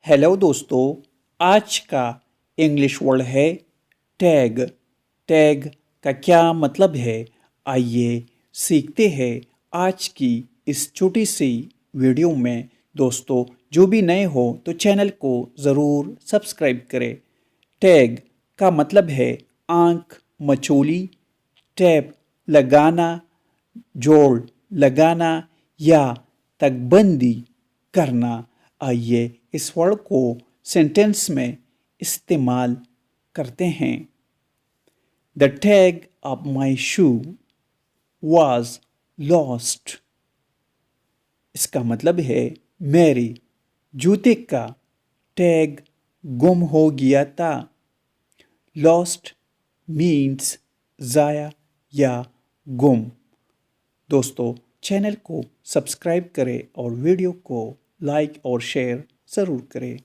Hello दोस्तों, आज का इंग्लिश वर्ड है टैग। टैग का क्या मतलब है, आइए सीखते हैं आज की इस छोटी सी वीडियो में। दोस्तों, जो भी नए हो तो चैनल को ज़रूर सब्सक्राइब करें। टैग का मतलब है आंख मचोली, टैप लगाना, जोड़ लगाना या तकबंदी करना। आइए इस वर्ड को सेंटेंस में इस्तेमाल करते हैं। The tag of my shoe was lost। इसका मतलब है मेरे जूते का टैग गुम हो गया था। Lost मीन्स ज़ाया या गुम। दोस्तों, चैनल को सब्सक्राइब करें और वीडियो को लाइक और शेयर ज़रूर करें।